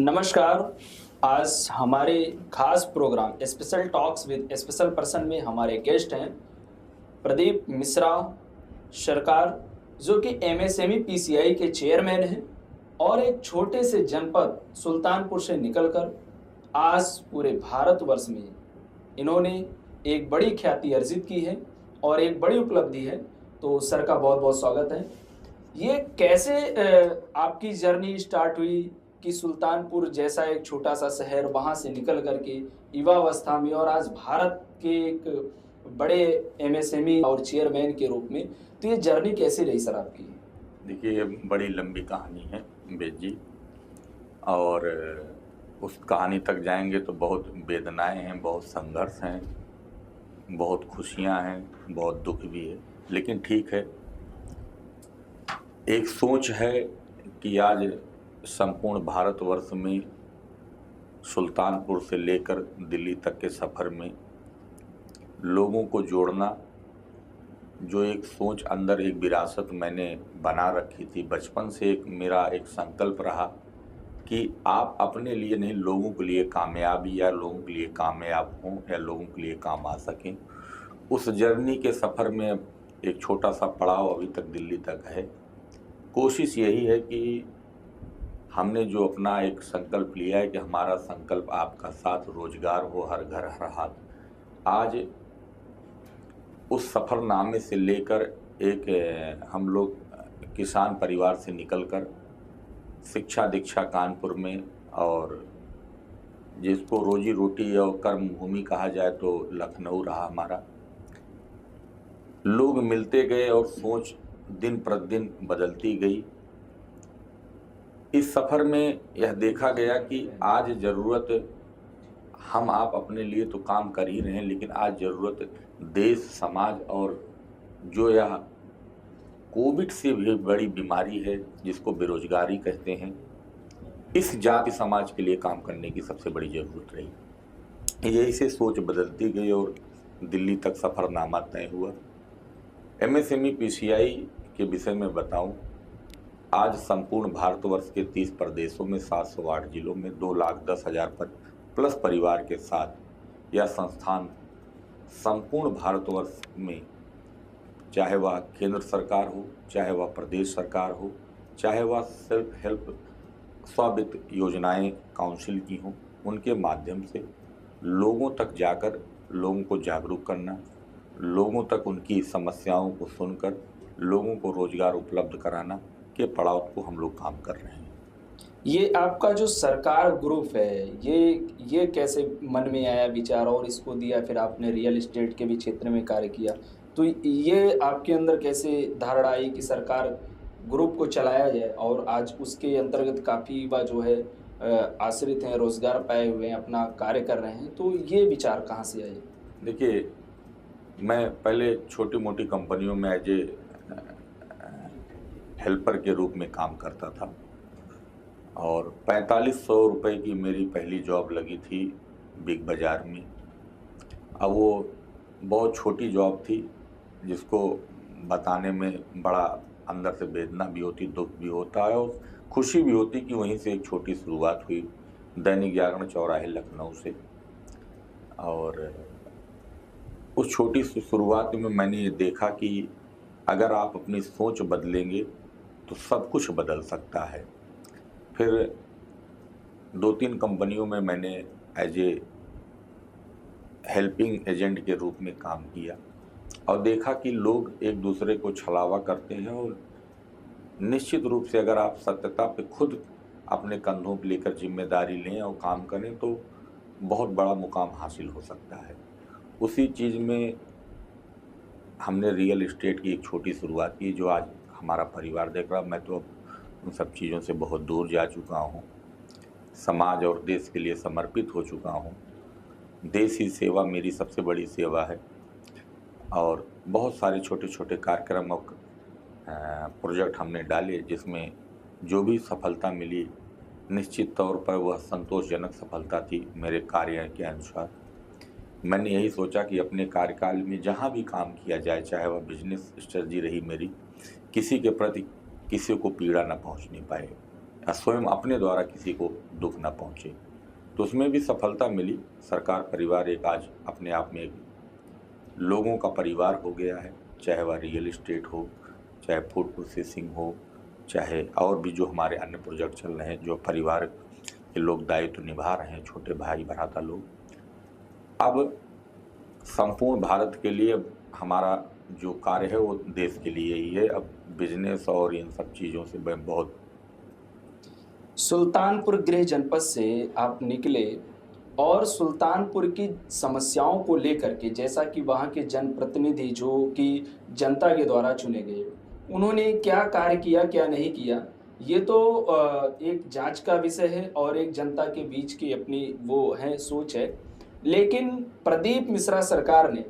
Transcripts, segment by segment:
नमस्कार। आज हमारे खास programme special talks with special person में हमारे गेस्ट हैं प्रदीप मिश्रा सरकार, जो कि एमएसएमई पीसीआई के चेयरमैन हैं और एक छोटे से जनपद सुल्तानपुर से निकलकर आज पूरे भारतवर्ष में इन्होंने एक बड़ी ख्याति अर्जित की है और एक बड़ी उपलब्धि है। तो सर का बहुत बहुत स्वागत है। ये कैसे आपकी जर्नी स्टार्ट हुई कि सुल्तानपुर जैसा एक छोटा सा शहर वहाँ से निकल करके युवावस्था में और आज भारत के एक बड़े एमएसएमई और चेयरमैन के रूप में, तो ये जर्नी कैसे रही सर आपकी? देखिए, ये बड़ी लंबी कहानी है बेद जी, और उस कहानी तक जाएंगे तो बहुत वेदनाएं हैं, बहुत संघर्ष हैं, बहुत खुशियां हैं, बहुत दुख भी है। लेकिन ठीक है, एक सोच है कि आज संपूर्ण भारतवर्ष में सुल्तानपुर से लेकर दिल्ली तक के सफ़र में लोगों को जोड़ना, जो एक सोच अंदर एक विरासत मैंने बना रखी थी बचपन से, एक मेरा एक संकल्प रहा कि आप अपने लिए नहीं, लोगों के लिए कामयाबी या लोगों के लिए कामयाब हों या लोगों के लिए काम आ सकें। उस जर्नी के सफ़र में एक छोटा सा पड़ाव अभी तक दिल्ली तक है। कोशिश यही है कि हमने जो अपना एक संकल्प लिया है कि हमारा संकल्प आपका साथ, रोजगार हो, हर घर हर हाथ। आज उस सफ़रनामे से लेकर एक हम लोग किसान परिवार से निकलकर शिक्षा दीक्षा कानपुर में, और जिसको रोजी रोटी और कर्म भूमि कहा जाए तो लखनऊ रहा हमारा। लोग मिलते गए और सोच दिन प्रतिदिन बदलती गई। इस सफ़र में यह देखा गया कि आज ज़रूरत, हम आप अपने लिए तो काम कर ही रहे हैं, लेकिन आज ज़रूरत देश, समाज और जो यह कोविड से भी बड़ी बीमारी है जिसको बेरोजगारी कहते हैं, इस जाति समाज के लिए काम करने की सबसे बड़ी ज़रूरत रही। यही से सोच बदलती गई और दिल्ली तक सफ़रनामा तय हुआ। एमएसएमई पीसीआई के विषय में बताऊं, आज संपूर्ण भारतवर्ष के 30 प्रदेशों में 708 जिलों में 2,10,000 प्लस परिवार के साथ यह संस्थान संपूर्ण भारतवर्ष में, चाहे वह केंद्र सरकार हो, चाहे वह प्रदेश सरकार हो, चाहे वह सेल्फ हेल्प स्ववित्त योजनाएं काउंसिल की हों, उनके माध्यम से लोगों तक जाकर लोगों को जागरूक करना, लोगों तक उनकी समस्याओं को सुनकर लोगों को रोजगार उपलब्ध कराना के पड़ाव को हम लोग काम कर रहे हैं। ये आपका जो सरकार ग्रुप है, ये कैसे मन में आया विचार और इसको दिया? फिर आपने रियल एस्टेट के भी क्षेत्र में कार्य किया, तो ये आपके अंदर कैसे धारणा आई कि सरकार ग्रुप को चलाया जाए और आज उसके अंतर्गत काफ़ी युवा जो है आश्रित हैं, रोजगार पाए हुए हैं, अपना कार्य कर रहे हैं, तो ये विचार कहाँ से आए? देखिए, मैं पहले छोटी मोटी कंपनियों में एज ए हेल्पर के रूप में काम करता था और 4500 रुपये की मेरी पहली जॉब लगी थी बिग बाज़ार में। अब वो बहुत छोटी जॉब थी जिसको बताने में बड़ा अंदर से वेदना भी होती, दुख भी होता है और खुशी भी होती कि वहीं से एक छोटी शुरुआत हुई दैनिक जागरण चौराहे लखनऊ से। और उस छोटी सी शुरुआत में मैंने ये देखा कि अगर आप अपनी सोच बदलेंगे तो सब कुछ बदल सकता है। फिर 2-3 कंपनियों में मैंने एज ए हेल्पिंग एजेंट के रूप में काम किया और देखा कि लोग एक दूसरे को छलावा करते हैं, और निश्चित रूप से अगर आप सत्यता पे खुद अपने कंधों पर लेकर जिम्मेदारी लें और काम करें तो बहुत बड़ा मुकाम हासिल हो सकता है। उसी चीज़ में हमने रियल एस्टेट की एक छोटी शुरुआत की, जो आज हमारा परिवार देख रहा। मैं तो अब उन सब चीज़ों से बहुत दूर जा चुका हूँ, समाज और देश के लिए समर्पित हो चुका हूँ। देश ही सेवा मेरी सबसे बड़ी सेवा है और बहुत सारे छोटे छोटे कार्यक्रम और प्रोजेक्ट हमने डाले, जिसमें जो भी सफलता मिली निश्चित तौर पर वह संतोषजनक सफलता थी मेरे कार्य के अनुसार। मैंने यही सोचा कि अपने कार्यकाल में जहाँ भी काम किया जाए, चाहे वह बिजनेस स्ट्रेटजी रही मेरी, किसी के प्रति किसी को पीड़ा न पहुंचनी पाए। या स्वयं अपने द्वारा किसी को दुख न पहुंचे। तो उसमें भी सफलता मिली। सरकार परिवार एक आज अपने आप में एक लोगों का परिवार हो गया है, चाहे वह रियल इस्टेट हो, चाहे फूड प्रोसेसिंग हो, चाहे और भी जो हमारे अन्य प्रोजेक्ट चल रहे हैं, जो परिवार के लोग दायित्व निभा रहे हैं, छोटे भाई भ्राता लोग। अब संपूर्ण भारत के लिए हमारा जो कार्य है वो देश के लिए ही है। अब बिजनेस और इन सब चीज़ों से मैं बहुत सुल्तानपुर गृह जनपद से आप निकले और सुल्तानपुर की समस्याओं को लेकर के, जैसा कि वहाँ के जनप्रतिनिधि जो कि जनता के द्वारा चुने गए, उन्होंने क्या कार्य किया क्या नहीं किया, ये तो एक जांच का विषय है और एक जनता के बीच की अपनी वो है सोच है। लेकिन प्रदीप मिश्रा सरकार ने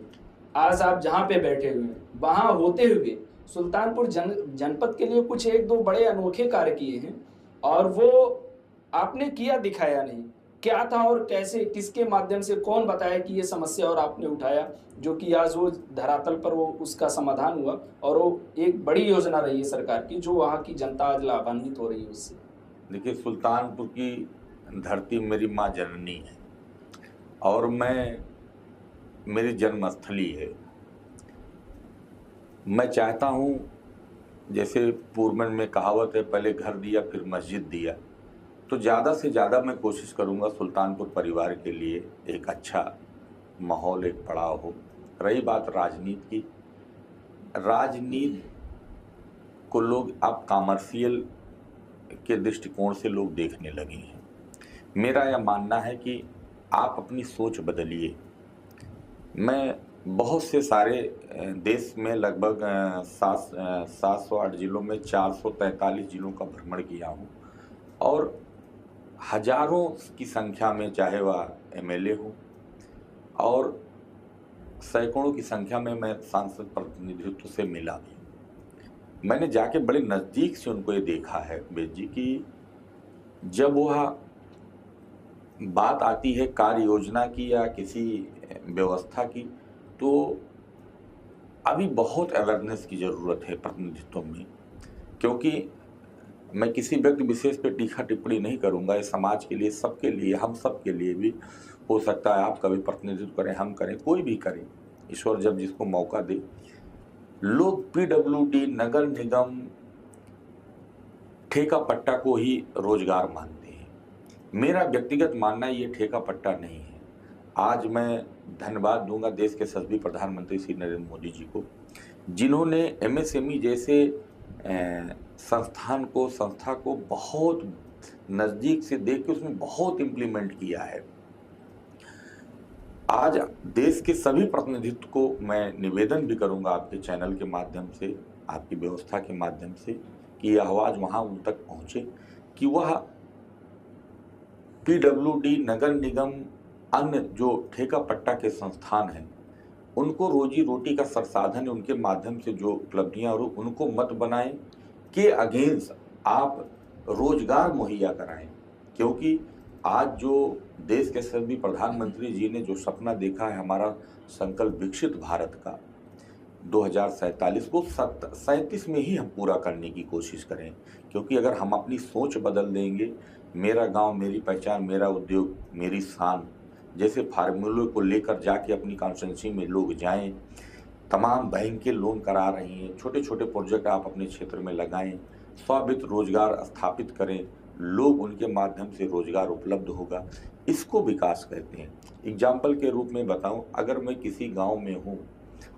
आज आप जहाँ पे बैठे हुए हैं वहाँ होते हुए सुल्तानपुर जनपद के लिए कुछ एक दो बड़े अनोखे कार्य किए हैं और वो आपने किया दिखाया नहीं। क्या था और कैसे, किसके माध्यम से, कौन बताया कि ये समस्या और आपने उठाया, जो कि आज वो धरातल पर वो उसका समाधान हुआ और वो एक बड़ी योजना रही है सरकार की, जो वहाँ की जनता आज लाभान्वित हो रही है उससे। देखिए, सुल्तानपुर की धरती मेरी माँ जननी है और मेरी जन्मस्थली है। मैं चाहता हूँ, जैसे पूर्वन में कहावत है, पहले घर दिया फिर मस्जिद दिया, तो ज़्यादा से ज़्यादा मैं कोशिश करूँगा सुल्तानपुर परिवार के लिए एक अच्छा माहौल, एक पड़ाव हो। रही बात राजनीति की, राजनीति को लोग अब कॉमर्शियल के दृष्टिकोण से लोग देखने लगे हैं। मेरा यह मानना है कि आप अपनी सोच बदलिए। मैं बहुत से सारे देश में लगभग 708 जिलों में 443 जिलों का भ्रमण किया हूँ और हजारों की संख्या में, चाहे वह एमएलए हो और सैकड़ों की संख्या में मैं सांसद प्रतिनिधित्व से मिला भी। मैंने जाके बड़े नज़दीक से उनको ये देखा है वेद जी कि जब वह बात आती है कार्य योजना की या किसी व्यवस्था की, तो अभी बहुत अवेयरनेस की ज़रूरत है प्रतिनिधित्व में। क्योंकि मैं किसी व्यक्ति विशेष पे टीका टिप्पणी नहीं करूंगा, ये समाज के लिए, सबके लिए, हम सब के लिए भी हो सकता है। आप कभी प्रतिनिधित्व करें, हम करें, कोई भी करें, ईश्वर जब जिसको मौका दे। लोग पीडब्ल्यूडी, नगर निगम, ठेका पट्टा को ही रोजगार मानते हैं। मेरा व्यक्तिगत मानना ये ठेका पट्टा नहीं है। आज मैं धन्यवाद दूंगा देश के सभी प्रधानमंत्री श्री नरेंद्र मोदी जी को, जिन्होंने एमएसएमई जैसे संस्था को बहुत नज़दीक से देख के उसमें बहुत इम्प्लीमेंट किया है। आज देश के सभी प्रतिनिधित्व को मैं निवेदन भी करूंगा आपके चैनल के माध्यम से, आपकी व्यवस्था के माध्यम से, कि यह आवाज़ वहाँ उन तक पहुँचे कि वह पीडब्ल्यूडी, नगर निगम, अन्य जो ठेका पट्टा के संस्थान हैं, उनको रोजी रोटी का संसाधन, उनके माध्यम से जो उपलब्धियां और उनको मत बनाएं के अगेंस्ट आप रोजगार मुहैया कराएं। क्योंकि आज जो देश के सभी प्रधानमंत्री जी ने जो सपना देखा है हमारा संकल्प विकसित भारत का 2047 को 37 में ही हम पूरा करने की कोशिश करें। क्योंकि अगर हम अपनी सोच बदल देंगे, मेरा गांव मेरी पहचान, मेरा उद्योग मेरी शान जैसे फार्मूले को लेकर जाके अपनी कॉन्स्टिट्यूंसी में लोग जाएं, तमाम बैंक के लोन करा रही हैं, छोटे छोटे प्रोजेक्ट आप अपने क्षेत्र में लगाएं, स्वायत्त रोजगार स्थापित करें, लोग उनके माध्यम से रोजगार उपलब्ध होगा, इसको विकास कहते हैं। एग्जाम्पल के रूप में बताऊं, अगर मैं किसी गांव में हूं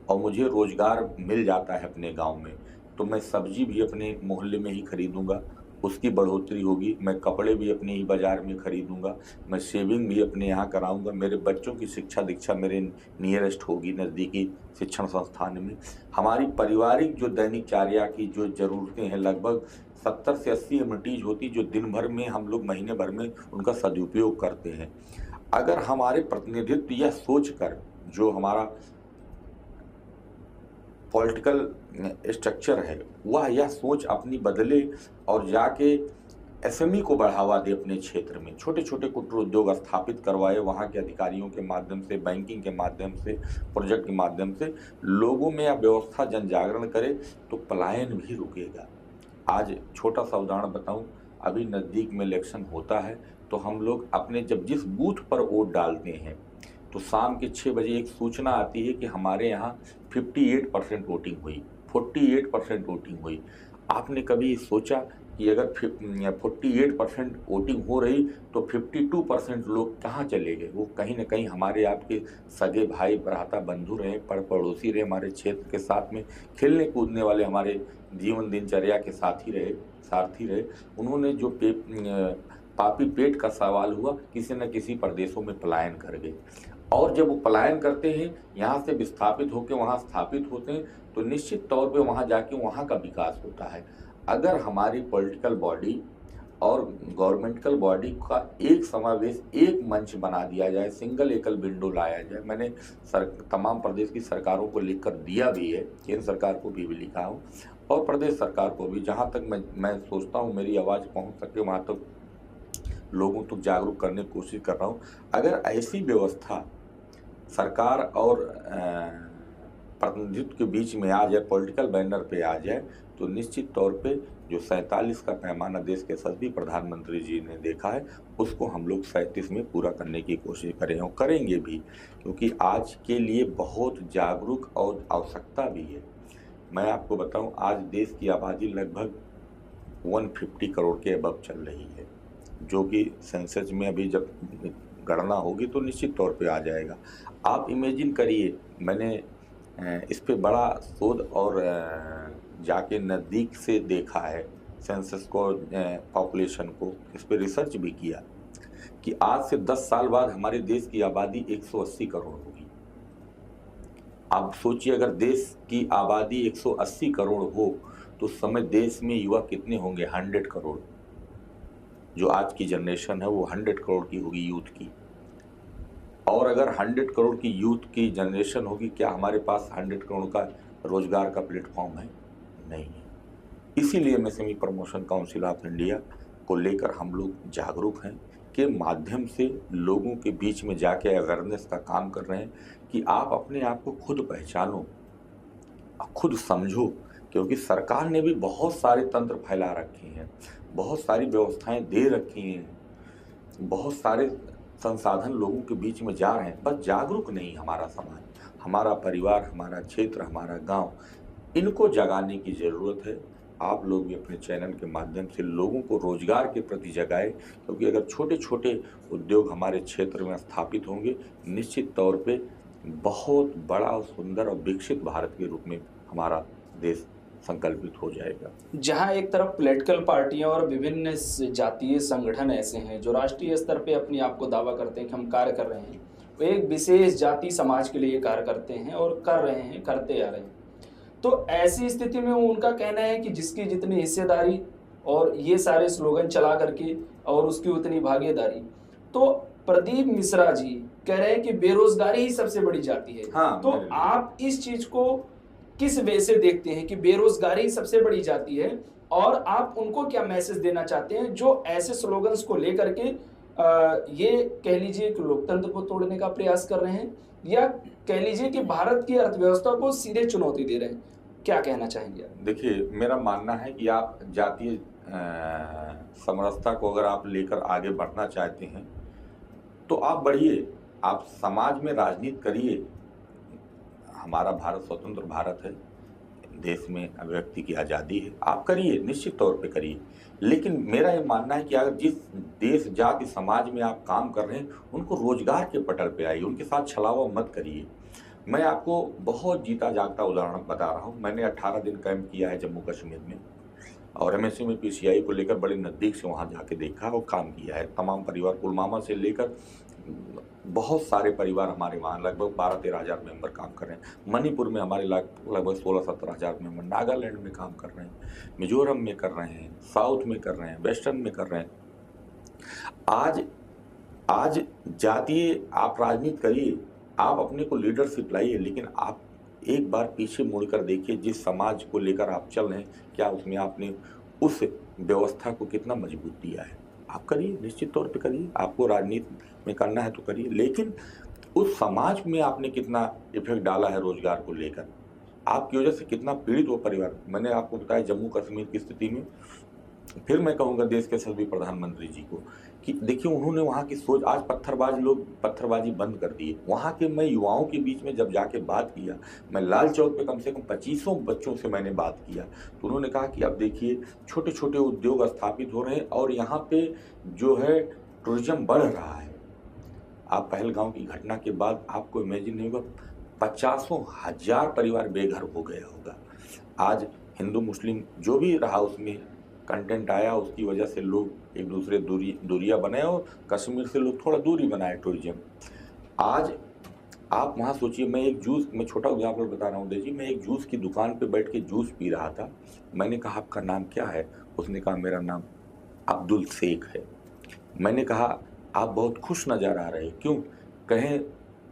और मुझे रोजगार मिल जाता है अपने गांव में, तो मैं सब्जी भी अपने मोहल्ले में ही खरीदूंगा, उसकी बढ़ोतरी होगी। मैं कपड़े भी अपने ही बाजार में खरीदूंगा, मैं सेविंग भी अपने यहाँ कराऊंगा, मेरे बच्चों की शिक्षा दीक्षा मेरे नियरेस्ट होगी, नज़दीकी शिक्षण संस्थान में। हमारी पारिवारिक जो दैनिकचर्या की जो ज़रूरतें हैं, लगभग 70 से 80 एमिनिटीज होती, जो दिन भर में हम लोग महीने भर में उनका सदुपयोग करते हैं। अगर हमारे प्रतिनिधित्व यह सोच कर, जो हमारा पॉलिटिकल स्ट्रक्चर है, वह यह सोच अपनी बदले और जाके एसएमई को बढ़ावा दे, अपने क्षेत्र में छोटे छोटे कुटीर उद्योग स्थापित करवाए, वहाँ के अधिकारियों के माध्यम से, बैंकिंग के माध्यम से, प्रोजेक्ट के माध्यम से लोगों में यह व्यवस्था जन जागरण करे, तो पलायन भी रुकेगा। आज छोटा सा उदाहरण बताऊं, अभी नज़दीक में इलेक्शन होता है तो हम लोग अपने जब जिस बूथ पर वोट डालते हैं तो शाम के 6 बजे एक सूचना आती है कि हमारे यहाँ 58% वोटिंग हुई, 48% वोटिंग हुई। आपने कभी सोचा कि अगर 48% वोटिंग हो रही तो 52% लोग कहाँ चले गए? वो कहीं ना कहीं हमारे आपके सगे भाई भ्राता बंधु रहे, पड़ोसी रहे, हमारे क्षेत्र के साथ में खेलने कूदने वाले, हमारे जीवन दिनचर्या के सारथी रहे। उन्होंने जो पापी पेट का सवाल हुआ, किसी न किसी प्रदेशों में पलायन कर गए। और जब वो पलायन करते हैं, यहाँ से विस्थापित होकर वहाँ स्थापित होते हैं, तो निश्चित तौर पे वहाँ जाके वहाँ का विकास होता है। अगर हमारी पॉलिटिकल बॉडी और गवर्नमेंटल बॉडी का एक समावेश, एक मंच बना दिया जाए, सिंगल एकल विंडो लाया जाए। मैंने तमाम प्रदेश की सरकारों को लिखकर दिया भी है, केंद्र सरकार को भी लिखा हूँ और प्रदेश सरकार को भी। जहाँ तक मैं सोचता हूँ मेरी आवाज़ पहुँच सके वहाँ तक लोगों तक जागरूक करने की कोशिश कर रहा हूँ। अगर ऐसी व्यवस्था सरकार और प्रतिनिधित्व के बीच में आ जाए, पॉलिटिकल बैनर पे आ जाए, तो निश्चित तौर पे जो 47 का पैमाना देश के सभी प्रधानमंत्री जी ने देखा है, उसको हम लोग 37 में पूरा करने की कोशिश करें और करेंगे भी, क्योंकि आज के लिए बहुत जागरूक और आवश्यकता भी है। मैं आपको बताऊं, आज देश की आबादी लगभग 150 करोड़ के अबव चल रही है, जो कि सेंसस में अभी जब गणना होगी तो निश्चित तौर पे आ जाएगा। आप इमेजिन करिए, मैंने इस पे बड़ा शोध और जाके नज़दीक से देखा है सेंसस को, पॉपुलेशन को, इस पे रिसर्च भी किया कि आज से 10 साल बाद हमारे देश की आबादी 180 करोड़ होगी। आप सोचिए, अगर देश की आबादी 180 करोड़ हो तो उस समय देश में युवा कितने होंगे? 100 करोड़। जो आज की जनरेशन है वो 100 करोड़ की होगी, यूथ की। और अगर 100 करोड़ की यूथ की जनरेशन होगी, क्या हमारे पास 100 करोड़ का रोजगार का प्लेटफॉर्म है? नहीं है। इसीलिए मैं semi promotion council of India को लेकर हम लोग जागरूक हैं, के माध्यम से लोगों के बीच में जाके अवेयरनेस का काम कर रहे हैं कि आप अपने आप को खुद पहचानो, खुद समझो, क्योंकि सरकार ने भी बहुत सारे तंत्र फैला रखे हैं, बहुत सारी व्यवस्थाएं दे रखी हैं, बहुत सारे संसाधन लोगों के बीच में जा रहे हैं, बस जागरूक नहीं हमारा समाज, हमारा परिवार, हमारा क्षेत्र, हमारा गांव, इनको जगाने की ज़रूरत है। आप लोग भी अपने चैनल के माध्यम से लोगों को रोजगार के प्रति जगाए, क्योंकि अगर छोटे छोटे उद्योग हमारे क्षेत्र में स्थापित होंगे, निश्चित तौर पे बहुत बड़ा और सुंदर और विकसित भारत के रूप में हमारा देश संकल्पित हो जाएगा। जहां एक तरफ पॉलिटिकल पार्टियां और विभिन्न जातीय संगठन ऐसे हैं जो राष्ट्रीय स्तर पे अपने आप को दावा करते हैं कि हम कार्य कर रहे हैं, वो एक विशेष जाति समाज के लिए कार्य करते हैं और कर रहे हैं, करते आ रहे हैं। तो ऐसी स्थिति में उनका कहना है कि जिसकी जितनी हिस्सेदारी और ये सारे स्लोगन चला करके और उसकी उतनी भागीदारी, तो प्रदीप मिश्रा जी कह रहे हैं कि बेरोजगारी ही सबसे बड़ी जाति है। हाँ, तो आप इस चीज को किस वे से देखते हैं कि बेरोजगारी सबसे बड़ी जाती है, और आप उनको क्या मैसेज देना चाहते हैं जो ऐसे स्लोगन्स को लेकर के ये कह लीजिए कि लोकतंत्र को तोड़ने का प्रयास कर रहे हैं, या कह लीजिए कि भारत की अर्थव्यवस्था को सीधे चुनौती दे रहे हैं? क्या कहना चाहेंगे आप? देखिए, मेरा मानना है कि आप जातीय समरसता को अगर आप लेकर आगे बढ़ना चाहते हैं तो आप बढ़िए, आप समाज में राजनीति करिए। हमारा भारत स्वतंत्र भारत है, देश में अभिव्यक्ति की आज़ादी है, आप करिए, निश्चित तौर पे करिए। लेकिन मेरा ये मानना है कि अगर जिस देश जाति समाज में आप काम कर रहे हैं, उनको रोजगार के पटल पे आइए, उनके साथ छलावा मत करिए। मैं आपको बहुत जीता जागता उदाहरण बता रहा हूँ। मैंने 18 दिन कैंप किया है जम्मू कश्मीर में, और MSc में PCI को लेकर बड़े नज़दीक से वहाँ जाके देखा और काम किया है। तमाम परिवार, पुलवामा से लेकर बहुत सारे परिवार हमारे वहाँ, लगभग 12-13 हज़ार मेंबर काम कर रहे हैं। मणिपुर में हमारे लगभग 16-17 हज़ार मेंबर, नागालैंड में काम कर रहे हैं, मिजोरम में कर रहे हैं, साउथ में कर रहे हैं, वेस्टर्न में कर रहे हैं। आज जातीय आप राजनीति करिए, आप अपने को लीडरशिप लाइए, लेकिन आप एक बार पीछे मुड़कर देखिए, जिस समाज को लेकर आप चल रहे हैं, क्या उसमें आपने उस व्यवस्था को कितना मजबूत दिया है? आप करिए, निश्चित तौर पे करिए, आपको राजनीति में करना है तो करिए, लेकिन उस समाज में आपने कितना इफेक्ट डाला है रोजगार को लेकर, आपकी वजह से कितना पीड़ित वो परिवार। मैंने आपको बताया जम्मू कश्मीर की स्थिति में फिर मैं कहूँगा देश के सभी प्रधानमंत्री जी को कि देखिए उन्होंने वहाँ की सोच, आज लोग पत्थरबाजी बंद कर दिए। वहाँ के मैं युवाओं के बीच में जब जाके बात किया, मैं लाल चौक पे कम से कम 2500 बच्चों से मैंने बात किया, तो उन्होंने कहा कि अब देखिए छोटे छोटे उद्योग स्थापित हो रहे हैं और यहाँ पे जो है टूरिज्म बढ़ रहा है। आप पहलगांव की घटना के बाद आपको इमेजिन नहीं होगा, 50,000 परिवार बेघर हो गया होगा। आज हिंदू मुस्लिम जो भी रहा उसमें कंटेंट आया, उसकी वजह से लोग एक दूसरे दूरियां बनाए और कश्मीर से लोग थोड़ा दूरी बनाए टूरिज्म। आज आप वहाँ सोचिए, मैं छोटा एग्जाम्पल बता रहा हूँ जी, मैं एक जूस की दुकान पे बैठ के जूस पी रहा था। मैंने कहा आपका नाम क्या है? उसने कहा मेरा नाम अब्दुल शेख है। मैंने कहा आप बहुत खुश नजर आ रहे हैं, क्यों? कहें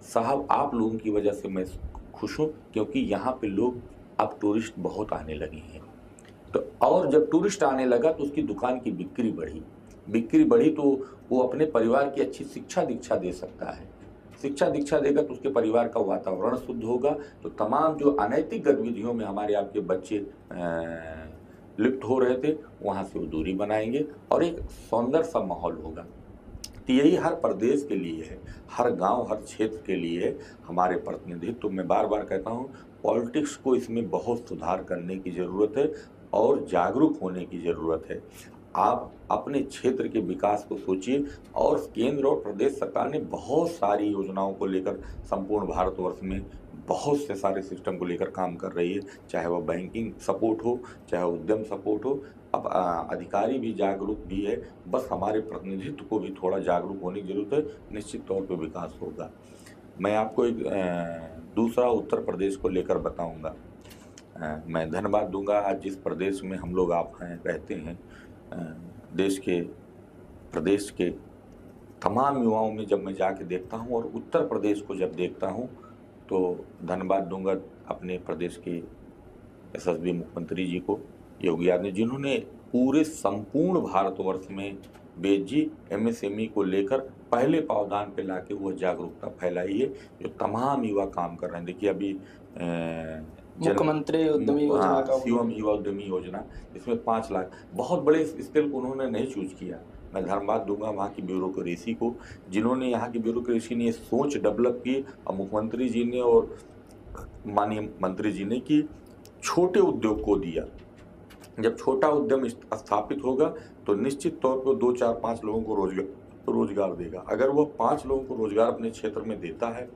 साहब आप लोगों की वजह से मैं खुश हूँ, क्योंकि यहाँ पे लोग अब टूरिस्ट बहुत आने लगे हैं। तो और जब टूरिस्ट आने लगा तो उसकी दुकान की बिक्री बढ़ी तो वो अपने परिवार की अच्छी शिक्षा दीक्षा दे सकता है। शिक्षा दीक्षा देगा तो उसके परिवार का वातावरण शुद्ध होगा, तो तमाम जो अनैतिक गतिविधियों में हमारे आपके बच्चे लिप्त हो रहे थे वहाँ से वो दूरी बनाएंगे और एक सौंदर्य सा माहौल होगा। तो यही हर प्रदेश के लिए है, हर गांव हर क्षेत्र के लिए है हमारे प्रतिनिधित्व। तो मैं बार बार कहता हूँ पॉलिटिक्स को इसमें बहुत सुधार करने की ज़रूरत है और जागरूक होने की ज़रूरत है। आप अपने क्षेत्र के विकास को सोचिए, और केंद्र और प्रदेश सरकार ने बहुत सारी योजनाओं को लेकर संपूर्ण भारतवर्ष में बहुत से सारे सिस्टम को लेकर काम कर रही है, चाहे वह बैंकिंग सपोर्ट हो, चाहे उद्यम सपोर्ट हो। अब अधिकारी भी जागरूक भी है, बस हमारे प्रतिनिधित्व को भी थोड़ा जागरूक होने की जरूरत है, निश्चित तौर पे विकास होगा। मैं आपको एक दूसरा उत्तर प्रदेश को लेकर बताऊंगा। मैं धन्यवाद दूंगा आज जिस प्रदेश में हम लोग आप रहते हैं, प्रदेश के तमाम युवाओं में जब मैं जाके देखता हूं और उत्तर प्रदेश को जब देखता हूं तो धन्यवाद दूंगा अपने प्रदेश के यशस्वी मुख्यमंत्री जी को, योगी आदित्यनाथ, जिन्होंने पूरे संपूर्ण भारतवर्ष में बेजी एमएसएमई को लेकर पहले पावदान पे लाके वो जागरूकता फैलाई है, जो तमाम युवा काम कर रहे हैं। देखिए अभी मुख्यमंत्री उद्यमी योजना का सीएम युवा उद्यमी योजना, इसमें 5 लाख, बहुत बड़े स्केल को उन्होंने नहीं चूज किया। मैं धन्यवाद दूंगा वहाँ की ब्यूरोक्रेसी को, जिन्होंने यहाँ की ब्यूरोक्रेसी ने सोच डेवलप की, और मुख्यमंत्री जी ने और माननीय मंत्री जी ने कि छोटे उद्योग को दिया। जब छोटा उद्यम स्थापित होगा तो निश्चित तौर पर 2 4 5 लोगों को रोजगार देगा। अगर वो 5 लोगों को रोजगार अपने क्षेत्र में देता है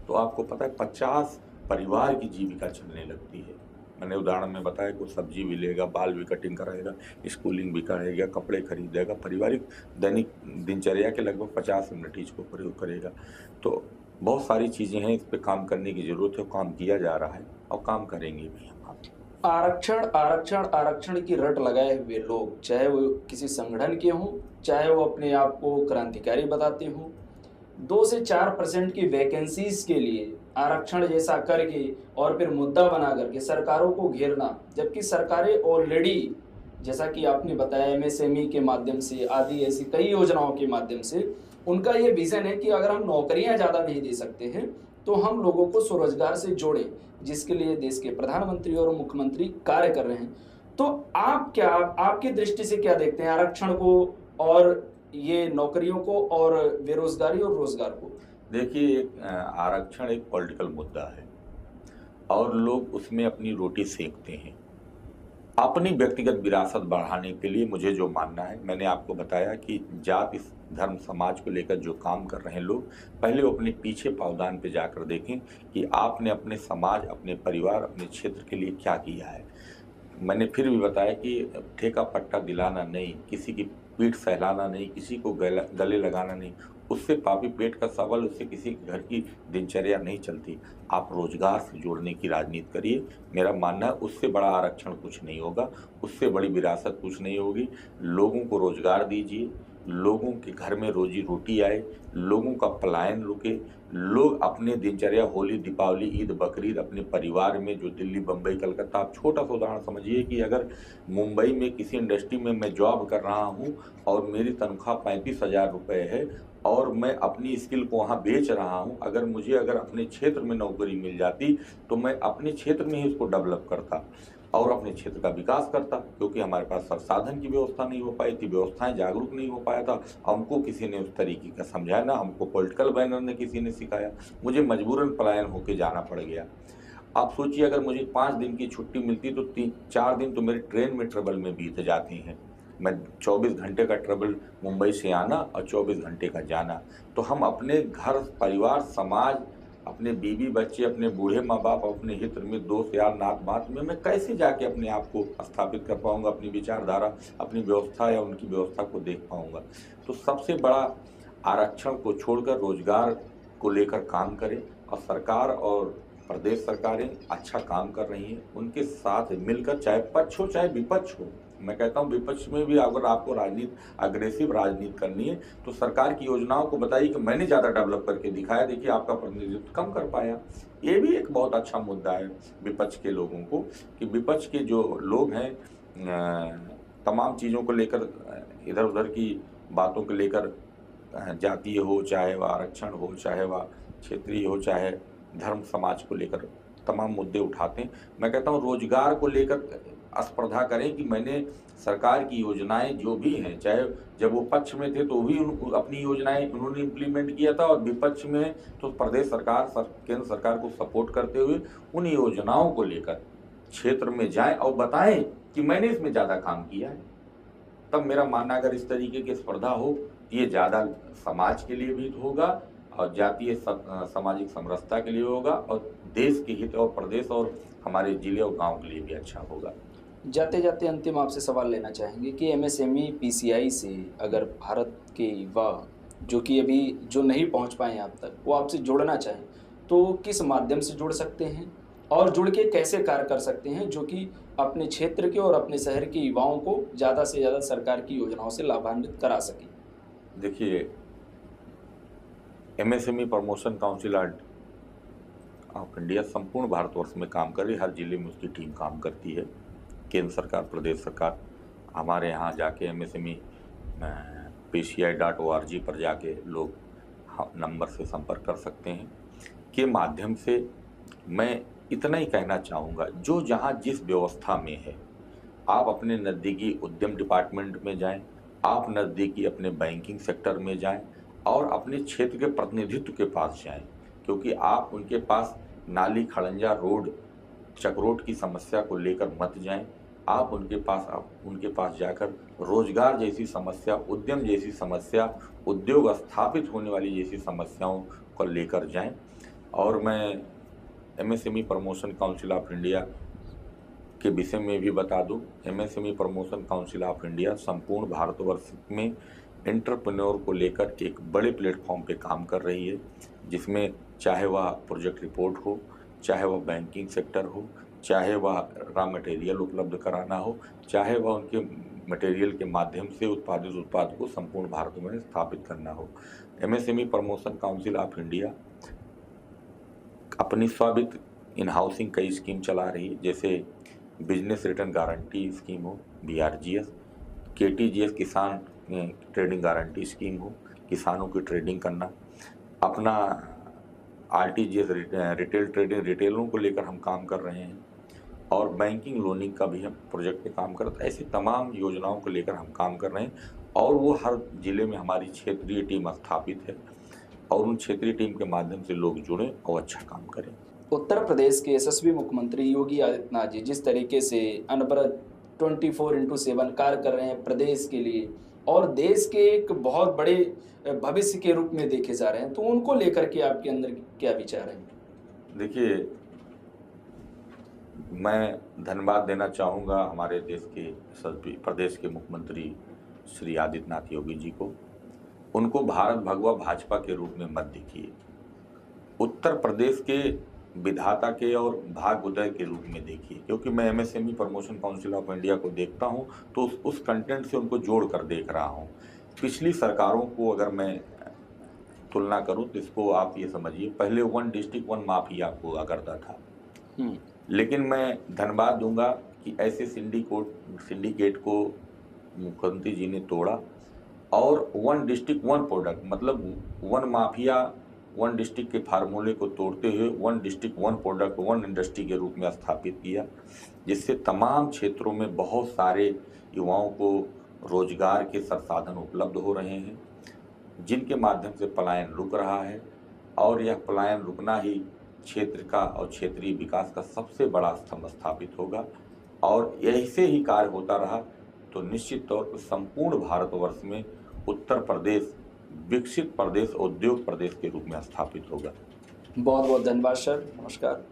तो आपको पता है 50 परिवार की जीविका चलने लगती है। मैंने उदाहरण में बताया कि सब्जी भी लेगा, बाल भी कटिंग कराएगा, स्कूलिंग भी कराएगा, कपड़े खरीदेगा, पारिवारिक दैनिक दिनचर्या के लगभग 50 यूनिट को प्रयोग करेगा। तो बहुत सारी चीज़ें हैं, इस पर काम करने की ज़रूरत है, काम किया जा रहा है और काम करेंगे भी हम। आरक्षण आरक्षण आरक्षण की रट लगाए हुए लोग, चाहे वो किसी संगठन के हों, चाहे वो अपने आप को क्रांतिकारी बताते हों, 2 से 4% की वैकेंसीज के लिए आरक्षण जैसा करके और फिर मुद्दा बना करके सरकारों को घेरना, जबकि सरकारें ऑलरेडी, जैसा कि आपने बताया, एमएसएमई के माध्यम से आदि ऐसी कई योजनाओं के माध्यम से उनका ये विजन है कि अगर हम नौकरियां ज़्यादा नहीं दे सकते हैं तो हम लोगों को स्वरोजगार से जोड़ें, जिसके लिए देश के प्रधानमंत्री और मुख्यमंत्री कार्य कर रहे हैं। तो आपकी दृष्टि से क्या देखते हैं आरक्षण को और ये नौकरियों को और बेरोजगारी और रोजगार को? देखिए आरक्षण एक पॉलिटिकल मुद्दा है और लोग उसमें अपनी रोटी सेकते हैं अपनी व्यक्तिगत विरासत बढ़ाने के लिए। मुझे जो मानना है, मैंने आपको बताया कि जाति धर्म समाज को लेकर जो काम कर रहे हैं लोग, पहले वो अपने पीछे पावदान पे जाकर देखें कि आपने अपने समाज, अपने परिवार, अपने क्षेत्र के लिए क्या किया है। मैंने फिर भी बताया कि ठेका पट्टा दिलाना नहीं, किसी की पीठ सहलाना नहीं, किसी को गले लगाना नहीं, उससे पापी पेट का सवाल, उससे किसी के घर की दिनचर्या नहीं चलती। आप रोजगार से जोड़ने की राजनीति करिए। मेरा मानना है उससे बड़ा आरक्षण कुछ नहीं होगा, उससे बड़ी विरासत कुछ नहीं होगी। लोगों को रोजगार दीजिए, लोगों के घर में रोजी रोटी आए, लोगों का पलायन रुके, लोग अपने दिनचर्या, होली, दीपावली, ईद, बकरीद अपने परिवार में, जो दिल्ली, बम्बई, कलकत्ता, आप छोटा सा उदाहरण समझिए कि अगर मुंबई में किसी इंडस्ट्री में मैं जॉब कर रहा हूं और मेरी तनख्वाह 35,000 रुपये है और मैं अपनी स्किल को वहाँ बेच रहा हूँ, अगर मुझे अपने क्षेत्र में नौकरी मिल जाती तो मैं अपने क्षेत्र में ही उसको डेवलप करता। और अपने क्षेत्र का विकास करता, क्योंकि हमारे पास संसाधन की व्यवस्था नहीं हो पाई थी, व्यवस्थाएं जागरूक नहीं हो पाया था, हमको किसी ने उस तरीके का समझाया ना, हमको पॉलिटिकल बैनर ने किसी ने सिखाया, मुझे मजबूरन पलायन होकर जाना पड़ गया। आप सोचिए अगर मुझे 5 दिन की छुट्टी मिलती तो 4 दिन तो मेरे ट्रेन में ट्रेवल में बीत जाते हैं। मैं 24 घंटे का ट्रेवल मुंबई से आना और 24 घंटे का जाना, तो हम अपने घर परिवार समाज, अपने बीवी बच्चे, अपने बूढ़े माँ बाप, अपने हित में दोस्त यार नात बात में मैं कैसे जाके अपने आप को स्थापित कर पाऊंगा, अपनी विचारधारा, अपनी व्यवस्था या उनकी व्यवस्था को देख पाऊंगा। तो सबसे बड़ा आरक्षण को छोड़कर रोजगार को लेकर काम करें, और सरकार और प्रदेश सरकारें अच्छा काम कर रही हैं, उनके साथ मिलकर, चाहे पक्ष हो चाहे विपक्ष हो, मैं कहता हूँ विपक्ष में भी अगर आपको राजनीति, अग्रेसिव राजनीति करनी है तो सरकार की योजनाओं को बताइए कि मैंने ज़्यादा डेवलप करके दिखाया, देखिए आपका प्रतिनिधित्व कम कर पाया। ये भी एक बहुत अच्छा मुद्दा है विपक्ष के लोगों को, कि विपक्ष के जो लोग हैं तमाम चीज़ों को लेकर, इधर उधर की बातों को लेकर, जातीय हो चाहे वह आरक्षण हो, चाहे वह क्षेत्रीय हो, चाहे धर्म समाज को लेकर तमाम मुद्दे उठाते हैं। मैं कहता हूँ रोजगार को लेकर स्पर्धा करें कि मैंने सरकार की योजनाएं जो भी हैं, चाहे जब वो पक्ष में थे तो भी अपनी योजनाएं उन्होंने इम्प्लीमेंट किया था, और विपक्ष में तो प्रदेश सरकार केंद्र सरकार को सपोर्ट करते हुए उन योजनाओं को लेकर क्षेत्र में जाएं और बताएं कि मैंने इसमें ज़्यादा काम किया है। तब मेरा मानना अगर इस तरीके की स्पर्धा हो तो ये ज़्यादा समाज के लिए भी होगा और जातीय सामाजिक समरसता के लिए होगा, और देश के हित और प्रदेश और हमारे जिले और गांव के लिए भी अच्छा होगा। जाते जाते अंतिम आपसे सवाल लेना चाहेंगे कि एमएसएमई पीसीआई से अगर भारत के युवा जो कि अभी जो नहीं पहुंच पाए आप तक, वो आपसे जुड़ना चाहें तो किस माध्यम से जुड़ सकते हैं और जुड़ के कैसे कार्य कर सकते हैं जो कि अपने क्षेत्र के और अपने शहर के युवाओं को ज़्यादा से ज़्यादा सरकार की योजनाओं से लाभान्वित करा सकें? देखिए, MSME promotion council of India संपूर्ण भारतवर्ष में काम कर रही, हर जिले में उसकी टीम काम करती है। केंद्र सरकार, प्रदेश सरकार, हमारे यहाँ जाके MSME PCI.org पर जाके लोग नंबर से संपर्क कर सकते हैं। के माध्यम से मैं इतना ही कहना चाहूँगा, जो जहाँ जिस व्यवस्था में है, आप अपने नज़दीकी उद्यम डिपार्टमेंट में जाएं, आप नज़दीकी अपने बैंकिंग सेक्टर में जाएं और अपने क्षेत्र के प्रतिनिधित्व के पास जाएं, क्योंकि आप उनके पास नाली, खड़ंजा, रोड, चक्रोट की समस्या को लेकर मत जाएं। आप उनके पास जाकर रोजगार जैसी समस्या, उद्यम जैसी समस्या, उद्योग स्थापित होने वाली जैसी समस्याओं को लेकर जाएं। और मैं MSME promotion council of India के विषय में भी बता दूं, MSME promotion council of India संपूर्ण भारतवर्ष में एंटरप्रेन्योर को लेकर एक बड़े प्लेटफॉर्म पे काम कर रही है, जिसमें चाहे वह प्रोजेक्ट रिपोर्ट हो, चाहे वह बैंकिंग सेक्टर हो, चाहे वह रॉ मटेरियल उपलब्ध कराना हो, चाहे वह उनके मटेरियल के माध्यम से उत्पादित उत्पाद को संपूर्ण भारत में स्थापित करना हो। MSME promotion council of India अपनी स्वामित्व इन हाउसिंग कई स्कीम चला रही है, जैसे बिजनेस रिटर्न गारंटी स्कीम हो BRGS, KTGS किसान ट्रेडिंग गारंटी स्कीम हो, किसानों की ट्रेडिंग करना, अपना RTGS रिटेल ट्रेडिंग, रिटेलरों को लेकर हम काम कर रहे हैं, और बैंकिंग लोनिंग का भी हम प्रोजेक्ट पे काम करते हैं। ऐसी तमाम योजनाओं को लेकर हम काम कर रहे हैं, और वो हर जिले में हमारी क्षेत्रीय टीम स्थापित है, और उन क्षेत्रीय टीम के माध्यम से लोग जुड़ें और अच्छा काम करें। उत्तर प्रदेश के यशस्वी मुख्यमंत्री योगी आदित्यनाथ जी जिस तरीके से अनवरत 24/7 कार्य कर रहे हैं प्रदेश के लिए और देश के एक बहुत बड़े भविष्य के रूप में देखे जा रहे हैं, तो उनको लेकर के आपके अंदर क्या विचार हैं? देखिए, मैं धन्यवाद देना चाहूँगा हमारे देश के यशस्वी प्रदेश के मुख्यमंत्री श्री आदित्यनाथ योगी जी को। उनको भारत भगवा भाजपा के रूप में मत देखिए, उत्तर प्रदेश के विधाता के और भाग्य उदय के रूप में देखिए, क्योंकि मैं MSME promotion council of India को देखता हूं तो उस कंटेंट से उनको जोड़ कर देख रहा हूं। पिछली सरकारों को अगर मैं तुलना करूं तो इसको आप ये समझिए, पहले 1 डिस्ट्रिक्ट 1 माफिया हुआ करता था, लेकिन मैं धन्यवाद दूंगा कि ऐसे सिंडिकेट को मुख्यमंत्री जी ने तोड़ा, और 1 डिस्ट्रिक्ट 1 प्रोडक्ट, मतलब 1 माफिया वन डिस्ट्रिक्ट के फार्मूले को तोड़ते हुए one district one product one industry के रूप में स्थापित किया, जिससे तमाम क्षेत्रों में बहुत सारे युवाओं को रोजगार के संसाधन उपलब्ध हो रहे हैं, जिनके माध्यम से पलायन रुक रहा है। और यह पलायन रुकना ही क्षेत्र का और क्षेत्रीय विकास का सबसे बड़ा स्तंभ स्थापित होगा। और ऐसे ही कार्य होता रहा तो निश्चित तौर पर संपूर्ण भारतवर्ष में उत्तर प्रदेश विकसित प्रदेश, उद्योग प्रदेश के रूप में स्थापित होगा। बहुत बहुत धन्यवाद सर, नमस्कार।